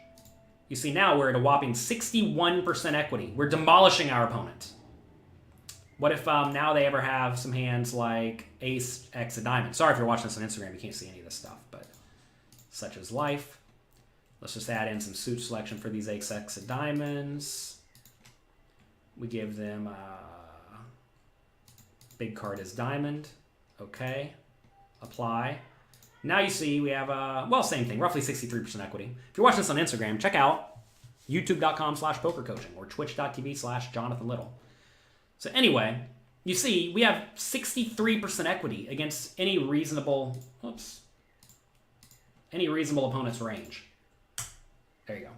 You see now we're at a whopping 61% equity. We're demolishing our opponent. What if now they ever have some hands like ace, x of diamonds? Sorry if you're watching this on Instagram, you can't see any of this stuff, but such is life. Let's just add in some suit selection for these ace, x of diamonds. We give them big card is diamond. Okay. Apply. Now you see we have, well, same thing, roughly 63% equity. If you're watching this on Instagram, check out youtube.com/pokercoaching or twitch.tv/JonathanLittle. So anyway, you see we have 63% equity against any reasonable opponent's range. There you go.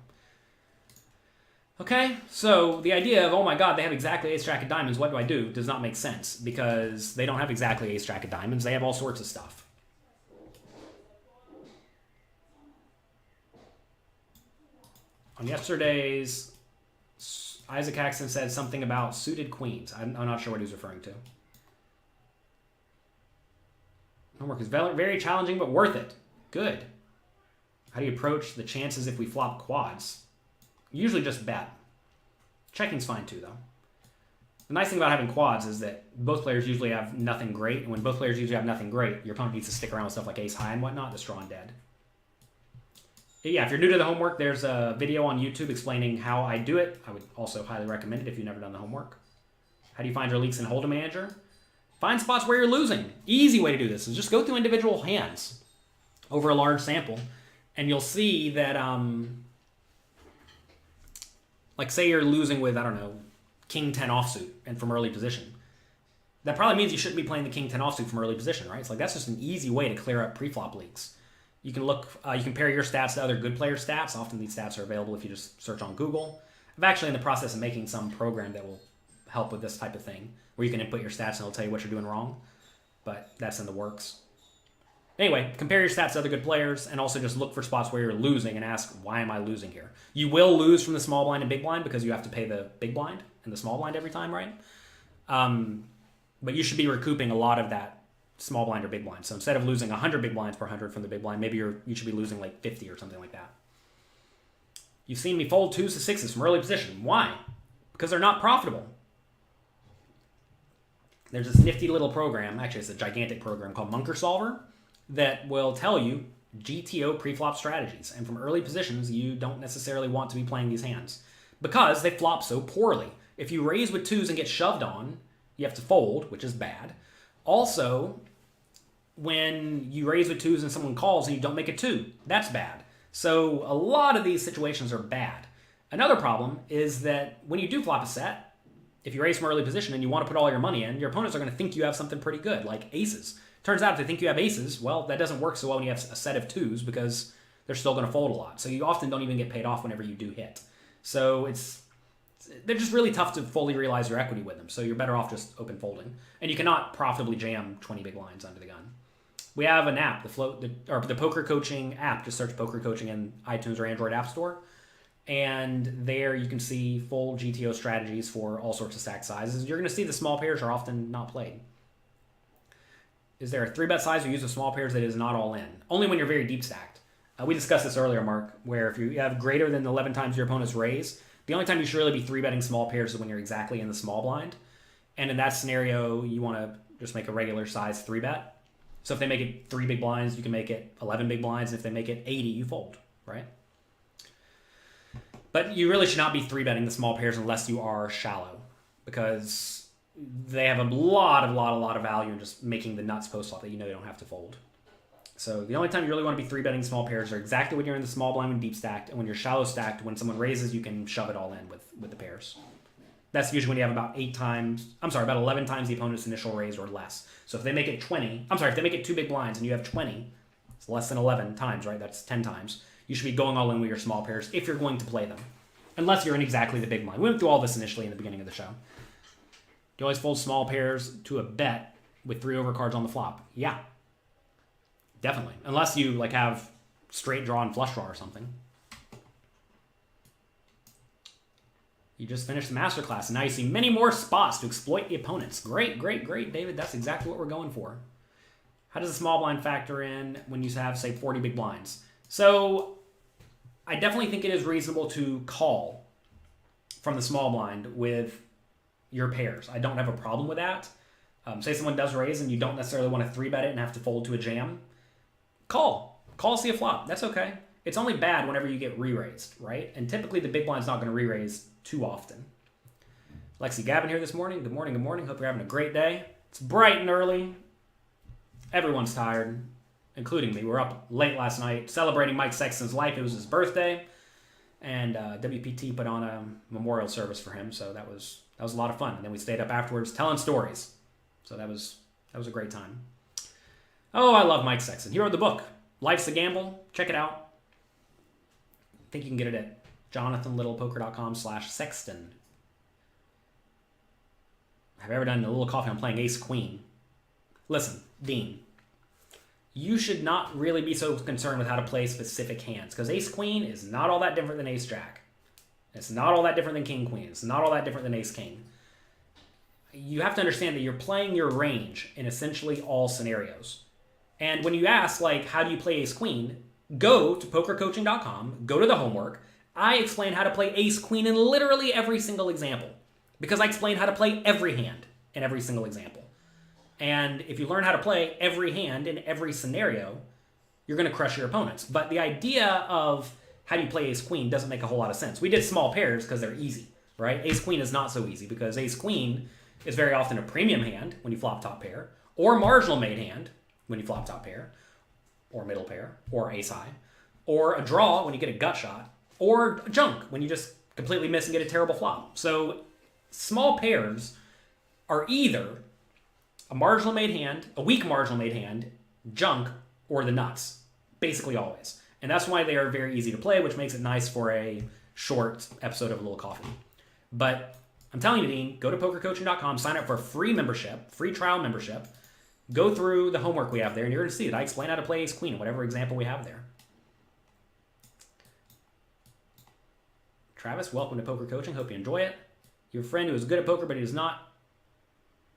Okay, so the idea of, oh my god, they have exactly ace jack of diamonds, what do I do, does not make sense because they don't have exactly ace jack of diamonds, they have all sorts of stuff. On yesterday's, Isaac Axton said something about suited queens. I'm not sure what he was referring to. Homework is very challenging, but worth it. Good. How do you approach the chances if we flop quads? Usually just bet. Checking's fine too, though. The nice thing about having quads is that both players usually have nothing great, and when both players usually have nothing great, your opponent needs to stick around with stuff like ace high and whatnot to straw and dead. Yeah, if you're new to the homework, there's a video on YouTube explaining how I do it. I would also highly recommend it if you've never done the homework. How do you find your leaks in Hold'em Manager? Find spots where you're losing. Easy way to do this is just go through individual hands over a large sample, and you'll see that, like say you're losing with, I don't know, King 10 offsuit and from early position. That probably means you shouldn't be playing the King 10 offsuit from early position, right? It's like that's just an easy way to clear up pre-flop leaks. You can look, you compare your stats to other good players' stats. Often these stats are available if you just search on Google. I'm actually in the process of making some program that will help with this type of thing, where you can input your stats and it'll tell you what you're doing wrong, but that's in the works. Anyway, compare your stats to other good players and also just look for spots where you're losing and ask, why am I losing here? You will lose from the small blind and big blind because you have to pay the big blind and the small blind every time, right? But you should be recouping a lot of that small blind or big blind. So instead of losing 100 big blinds per 100 from the big blind, maybe you should be losing like 50 or something like that. You've seen me fold 2s to 6s from early position. Why? Because they're not profitable. There's this nifty little program, actually it's a gigantic program called Munker Solver, that will tell you GTO preflop strategies. And from early positions, you don't necessarily want to be playing these hands because they flop so poorly. If you raise with 2s and get shoved on, you have to fold, which is bad. Also, when you raise with 2s and someone calls and you don't make a 2, that's bad. So a lot of these situations are bad. Another problem is that when you do flop a set, if you raise from early position and you want to put all your money in, your opponents are going to think you have something pretty good, like aces. Turns out if they think you have aces, well, that doesn't work so well when you have a set of 2s because they're still going to fold a lot. So you often don't even get paid off whenever you do hit. So they're just really tough to fully realize your equity with them. So you're better off just open folding. And you cannot profitably jam 20 big blinds under the gun. We have an app, the Poker Coaching app. Just search Poker Coaching in iTunes or Android App Store. And there you can see full GTO strategies for all sorts of stack sizes. You're going to see the small pairs are often not played. Is there a 3-bet size you use with small pairs that is not all in? Only when you're very deep stacked. We discussed this earlier, Mark, where if you have greater than 11 times your opponent's raise, the only time you should really be 3-betting small pairs is when you're exactly in the small blind. And in that scenario, you want to just make a regular size 3-bet. So if they make it 3 big blinds, you can make it 11 big blinds. And if they make it 80, you fold, right? But you really should not be 3-betting the small pairs unless you are shallow, because they have a lot of value in just making the nuts post flop that you know you don't have to fold. So the only time you really want to be 3-betting small pairs are exactly when you're in the small blind when deep stacked, and when you're shallow stacked, when someone raises, you can shove it all in with the pairs. That's usually when you have about 11 times the opponent's initial raise or less. So if they make it if they make it 2 big blinds and you have 20, it's less than 11 times, right? That's 10 times. You should be going all in with your small pairs if you're going to play them. Unless you're in exactly the big blind. We went through all this initially in the beginning of the show. Do you always fold small pairs to a bet with 3 overcards on the flop? Yeah. Definitely. Unless you have straight draw and flush draw or something. You just finished the masterclass, and now you see many more spots to exploit the opponents. Great, David. That's exactly what we're going for. How does the small blind factor in when you have, say, 40 big blinds? So I definitely think it is reasonable to call from the small blind with your pairs. I don't have a problem with that. Say someone does raise and you don't necessarily want to 3-bet it and have to fold to a jam. Call, see a flop. That's okay. It's only bad whenever you get re-raised, right? And typically the big blind's not going to re-raise too often. Lexy Gavin here this morning. Good morning. Hope you're having a great day. It's bright and early. Everyone's tired, including me. We were up late last night celebrating Mike Sexton's life. It was his birthday, and WPT put on a memorial service for him, so that was a lot of fun. And then we stayed up afterwards telling stories, so that was a great time. Oh, I love Mike Sexton. He wrote the book, Life's a Gamble. Check it out. I think you can get it at jonathanlittlepoker.com/Sexton. Have I ever done a little coffee on playing Ace Queen? Listen, Dean, you should not really be so concerned with how to play specific hands, because Ace Queen is not all that different than Ace Jack. It's not all that different than King Queen. It's not all that different than Ace King. You have to understand that you're playing your range in essentially all scenarios. And when you ask, like, how do you play ace queen, go to pokercoaching.com, go to the homework. I explain how to play ace queen in literally every single example because I explain how to play every hand in every single example. And if you learn how to play every hand in every scenario, you're going to crush your opponents. But the idea of how do you play ace queen doesn't make a whole lot of sense. We did small pairs because they're easy, right? Ace queen is not so easy because ace queen is very often a premium hand when you flop top pair, or marginal made hand when you flop top pair, or middle pair, or ace high, or a draw when you get a gut shot, or junk when you just completely miss and get a terrible flop. So small pairs are either a marginal made hand, a weak marginal made hand, junk, or the nuts, basically always. And that's why they are very easy to play, which makes it nice for a short episode of A Little Coffee. But I'm telling you, Dean, go to pokercoaching.com, sign up for a free membership, free trial membership, go through the homework we have there, and you're going to see it. I explain how to play ace queen, whatever example we have there. Travis, welcome to Poker Coaching. Hope you enjoy it. Your friend who is good at poker, but he does not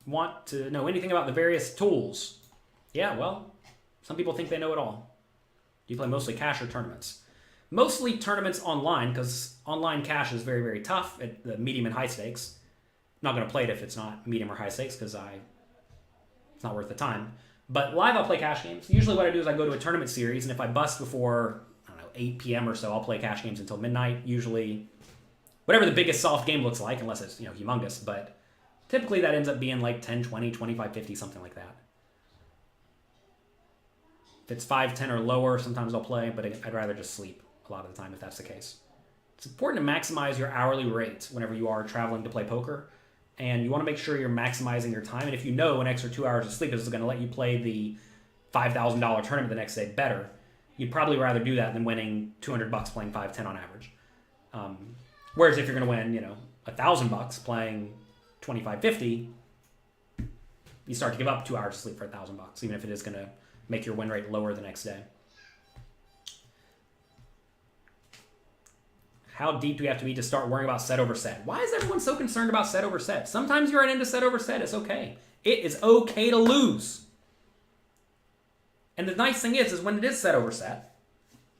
want to know anything about the various tools. Yeah, well, some people think they know it all. Do you play mostly cash or tournaments? Mostly tournaments online, because online cash is very, very tough at the medium and high stakes. I'm not going to play it if it's not medium or high stakes, because it's not worth the time. But live, I'll play cash games. Usually what I do is I go to a tournament series, and if I bust before, 8 p.m. or so, I'll play cash games until midnight, usually whatever the biggest soft game looks like, unless it's, humongous. But typically that ends up being like 10, 20, 25, 50, something like that. If it's 5, 10 or lower, sometimes I'll play, but I'd rather just sleep a lot of the time if that's the case. It's important to maximize your hourly rate whenever you are traveling to play poker, and you want to make sure you're maximizing your time. And if you know an extra 2 hours of sleep is going to let you play the $5,000 tournament the next day better, you'd probably rather do that than winning $200 playing 5-10 on average. Whereas if you're going to win, $1,000 playing 25-50, you start to give up 2 hours of sleep for $1,000, even if it is going to make your win rate lower the next day. How deep do we have to be to start worrying about set over set? Why is everyone so concerned about set over set? Sometimes you're into set over set. It's okay. It is okay to lose. And the nice thing is when it is set over set,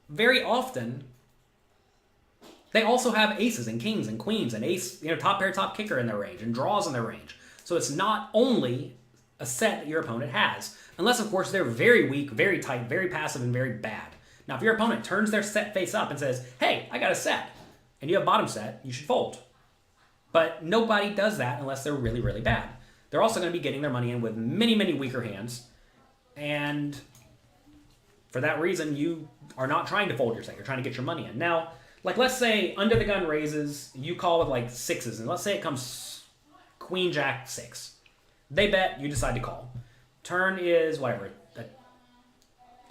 very often they also have aces and kings and queens and ace, top pair, top kicker in their range and draws in their range. So it's not only a set that your opponent has, unless of course they're very weak, very tight, very passive, and very bad. Now if your opponent turns their set face up and says, hey, I got a set, and you have bottom set, you should fold. But nobody does that unless they're really, really bad. They're also going to be getting their money in with many, many weaker hands, and for that reason, you are not trying to fold your set. You're trying to get your money in. Now, let's say under the gun raises, you call with sixes, and let's say it comes queen, jack, 6. They bet, you decide to call. Turn is whatever.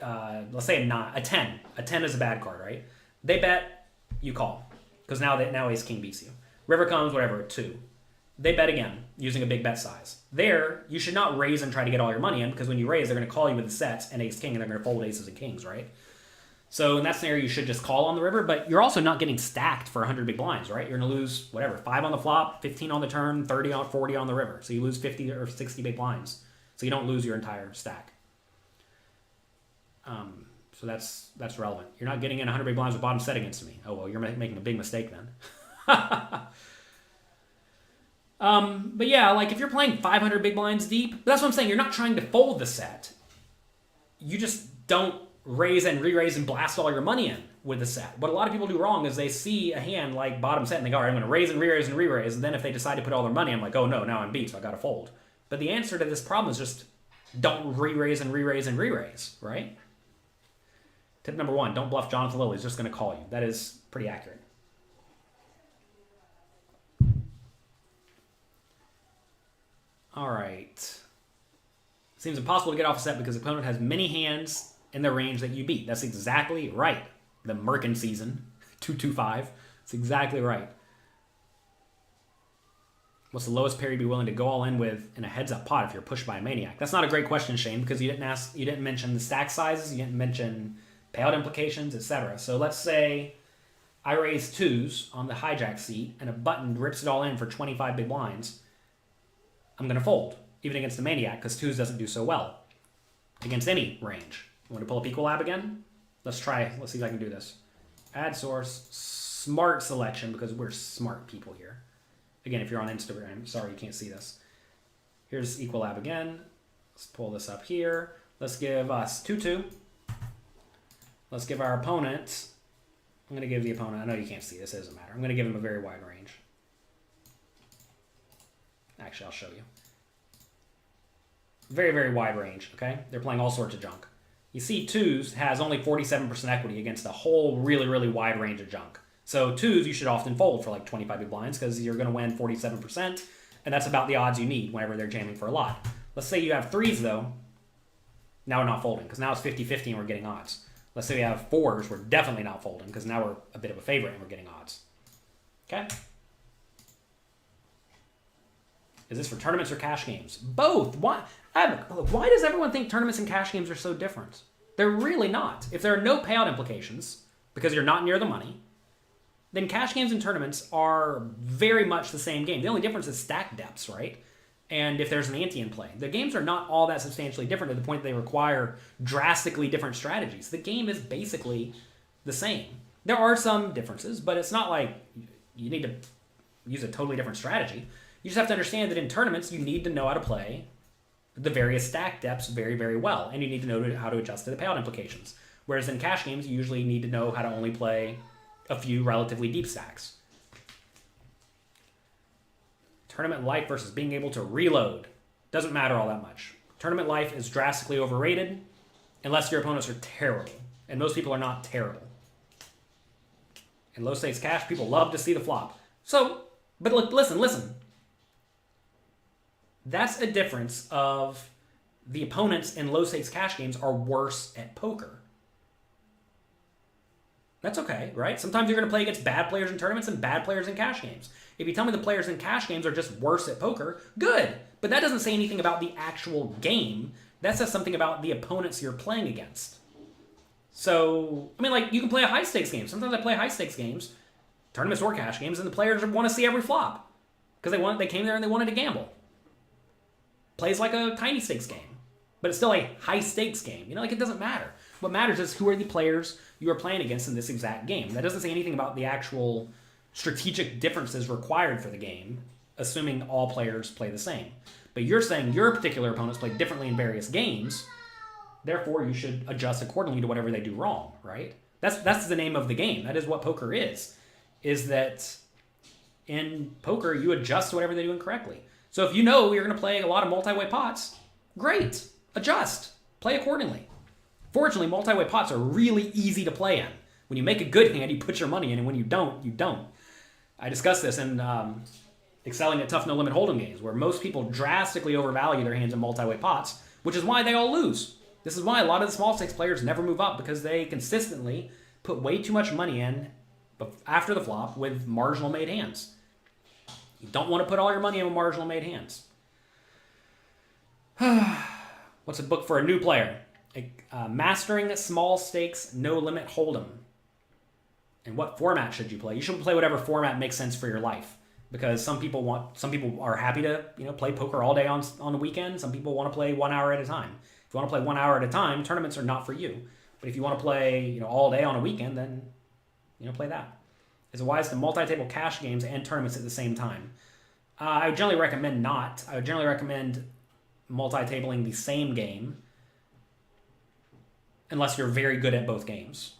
Let's say a 10. A 10 is a bad card, right? They bet, you call. Because now ace king beats you. River comes, whatever, 2. They bet again, using a big bet size. There, you should not raise and try to get all your money in, because when you raise, they're going to call you with the sets and ace king, and they're going to fold aces and kings, right? So in that scenario, you should just call on the river, but you're also not getting stacked for 100 big blinds, right? You're going to lose, 5 on the flop, 15 on the turn, 30 on 40 on the river. So you lose 50 or 60 big blinds. So you don't lose your entire stack. So that's relevant. You're not getting in 100 big blinds with bottom set against me. Oh, well, you're making a big mistake then. But yeah, if you're playing 500 big blinds deep, that's what I'm saying. You're not trying to fold the set. You just don't raise and re-raise and blast all your money in with the set. What a lot of people do wrong is they see a hand like bottom set and they go, all right, I'm going to raise and re-raise and re-raise. And then if they decide to put all their money, I'm like, oh no, now I'm beat, so I got to fold. But the answer to this problem is just don't re-raise and re-raise and re-raise, right? Tip number 1, don't bluff Jonathan Lilly. He's just going to call you. That is pretty accurate. All right. Seems impossible to get off a set because the opponent has many hands in their range that you beat. That's exactly right. The Merkin season, 225. That's exactly right. What's the lowest pair you'd be willing to go all in with in a heads-up pot if you're pushed by a maniac? That's not a great question, Shane, because you didn't mention the stack sizes, you didn't mention payout implications, etc. So let's say I raise 2s on the hijack seat and a button rips it all in for 25 big blinds. I'm going to fold, even against the maniac, because 2s doesn't do so well. against any range. You want to pull up Equalab again? Let's try. Let's see if I can do this. Add source, smart selection, because we're smart people here. Again, if you're on Instagram, sorry you can't see this. Here's Equalab again. Let's pull this up here. Let's give us 2-2. Let's give our opponent, I'm going to give the opponent, I know you can't see this, it doesn't matter. I'm going to give him a very wide range. Actually, I'll show you. Very, very wide range, okay? They're playing all sorts of junk. You see 2s has only 47% equity against a whole really, really wide range of junk. So 2s you should often fold for like 25 big blinds because you're going to win 47%, and that's about the odds you need whenever they're jamming for a lot. Let's say you have 3s though. Now we're not folding because now it's 50-50 and we're getting odds. Let's say we have 4s, we're definitely not folding because now we're a bit of a favorite and we're getting odds. Okay? Is this for tournaments or cash games? Both. Why does everyone think tournaments and cash games are so different? They're really not. If there are no payout implications, because you're not near the money, then cash games and tournaments are very much the same game. The only difference is stack depths, right? And if there's an ante in play. The games are not all that substantially different to the point that they require drastically different strategies. The game is basically the same. There are some differences, but it's not like you need to use a totally different strategy. You just have to understand that in tournaments, you need to know how to play the various stack depths very, very well, and you need to know how to adjust to the payout implications. Whereas in cash games, you usually need to know how to only play a few relatively deep stacks. Tournament life versus being able to reload. Doesn't matter all that much. Tournament life is drastically overrated unless your opponents are terrible. And most people are not terrible. In low stakes cash, people love to see the flop. So, but look, listen. That's a difference of the opponents in low stakes cash games are worse at poker. That's okay, right? Sometimes you're going to play against bad players in tournaments and bad players in cash games. If you tell me the players in cash games are just worse at poker, good. But that doesn't say anything about the actual game. That says something about the opponents you're playing against. So, I mean, like, you can play a high-stakes game. Sometimes I play high-stakes games, tournaments or cash games, and the players want to see every flop. Because they came there and they wanted to gamble. Plays like a tiny stakes game. But it's still a high-stakes game. You know, like, it doesn't matter. What matters is who are the players you are playing against in this exact game. That doesn't say anything about the actual strategic differences required for the game, assuming all players play the same. But you're saying your particular opponents play differently in various games, therefore you should adjust accordingly to whatever they do wrong, right? That's the name of the game. That is what poker is that in poker you adjust to whatever they do incorrectly. So if you know you're going to play a lot of multi-way pots, great, adjust, play accordingly. Fortunately, multi-way pots are really easy to play in. When you make a good hand, you put your money in, and when you don't, you don't. I discussed this in excelling at tough no-limit hold'em games, where most people drastically overvalue their hands in multi-way pots, which is why they all lose. This is why a lot of the small stakes players never move up, because they consistently put way too much money in after the flop with marginal made hands. You don't want to put all your money in with marginal made hands. What's a book for a new player? Mastering Small Stakes No Limit Hold'em. And what format should you play? You should play whatever format makes sense for your life, because some people are happy to play poker all day on the weekend. Some people want to play 1 hour at a time. If you want to play 1 hour at a time, tournaments are not for you. But if you want to play all day on a weekend, then play that. Is it wise to multi-table cash games and tournaments at the same time? I would generally recommend not. I would generally recommend multi-tabling the same game, unless you're very good at both games.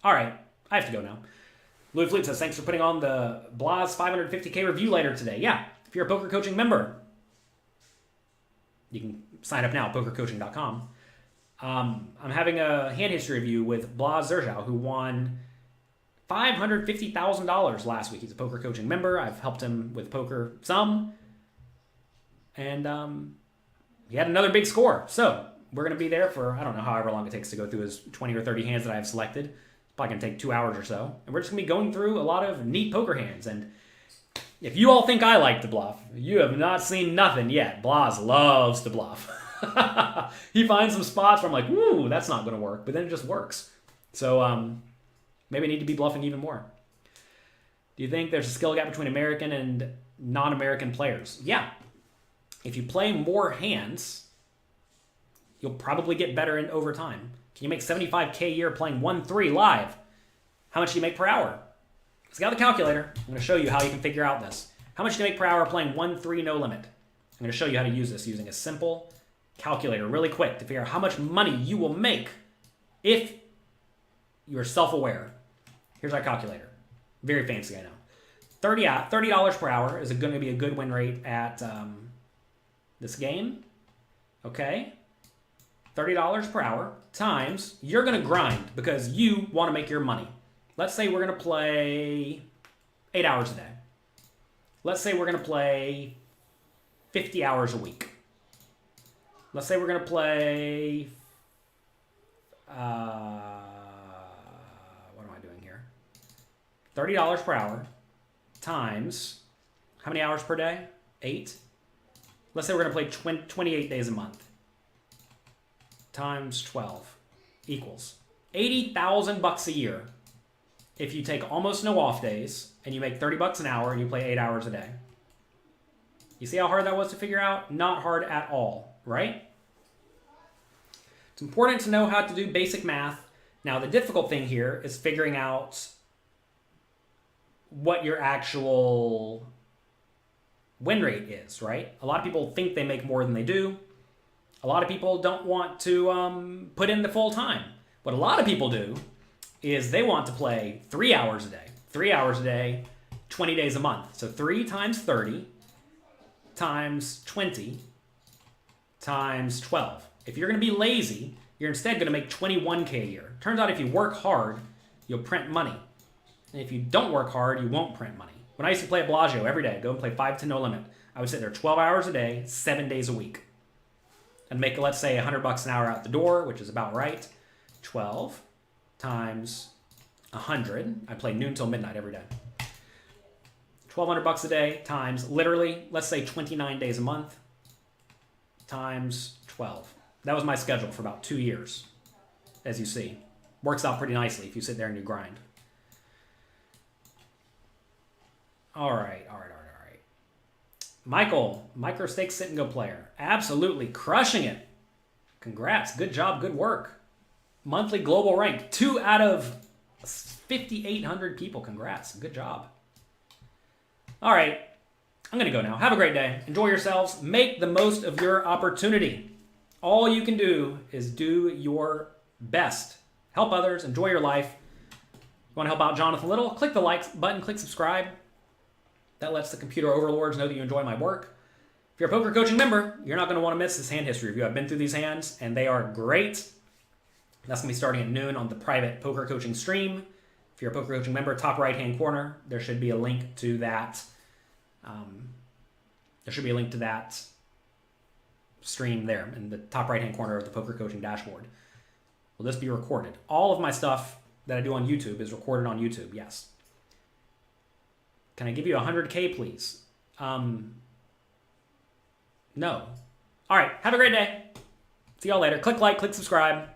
All right, I have to go now. Louis Fleet says, thanks for putting on the Blas 550K review later today. Yeah, if you're a poker coaching member, you can sign up now at pokercoaching.com. I'm having a hand history review with Blas Zerjau, who won $550,000 last week. He's a poker coaching member. I've helped him with poker some. And he had another big score. So we're going to be there for, I don't know, however long it takes to go through his 20 or 30 hands that I have selected. It's probably going to take 2 hours or so. And we're just going to be going through a lot of neat poker hands. And if you all think I like to bluff, you have not seen nothing yet. Blas loves to bluff. He finds some spots where I'm like, ooh, that's not going to work. But then it just works. So maybe I need to be bluffing even more. Do you think there's a skill gap between American and non-American players? Yeah. If you play more hands, you'll probably get better in over time. Can you make $75K a year playing 1-3 live? How much do you make per hour? Let's get out the calculator. I'm going to show you how you can figure out this. How much do you make per hour playing 1-3 no limit? I'm going to show you how to use this using a simple calculator really quick to figure out how much money you will make if you are self-aware. Here's our calculator. Very fancy, I know. $30 per hour is going to be a good win rate at this game. Okay. $30 per hour times, you're going to grind because you want to make your money. Let's say we're going to play 8 hours a day. Let's say we're going to play 50 hours a week. Let's say we're going to play... what am I doing here? $30 per hour times... How many hours per day? 8. Let's say we're going to play 28 days a month. Times 12 equals $80,000 a year if you take almost no off days and you make $30 an hour and you play 8 hours a day. You see how hard that was to figure out? Not hard at all, right? It's important to know how to do basic math. Now, the difficult thing here is figuring out what your actual win rate is, right? A lot of people think they make more than they do. A lot of people don't want to put in the full time. What a lot of people do is they want to play 3 hours a day. 3 hours a day, 20 days a month. So 3 times 30 times 20 times 12. If you're going to be lazy, you're instead going to make $21K a year. Turns out if you work hard, you'll print money. And if you don't work hard, you won't print money. When I used to play at Bellagio every day, go and play 5 to no limit, I would sit there 12 hours a day, 7 days a week. And make, let's say, $100 an hour out the door, which is about right. 12 times 100. I play noon till midnight every day. $1,200 a day times, literally, let's say 29 days a month, times 12. That was my schedule for about 2 years, as you see. Works out pretty nicely if you sit there and you grind. All right. Michael, micro stakes sit and go player. Absolutely crushing it. Congrats. Good job. Good work. Monthly global rank. 2 out of 5,800 people. Congrats. Good job. All right. I'm going to go now. Have a great day. Enjoy yourselves. Make the most of your opportunity. All you can do is do your best. Help others. Enjoy your life. You want to help out Jonathan Little? Click the like button. Click subscribe. That lets the computer overlords know that you enjoy my work. If you're a poker coaching member, you're not going to want to miss this hand history review. I've been through these hands, and they are great. That's going to be starting at noon on the private poker coaching stream. If you're a poker coaching member, top right-hand corner, there should be a link to that. Stream there in the top right-hand corner of the poker coaching dashboard. Will this be recorded? All of my stuff that I do on YouTube is recorded on YouTube, yes. Can I give you 100K, please? No. All right. Have a great day. See y'all later. Click like, click subscribe.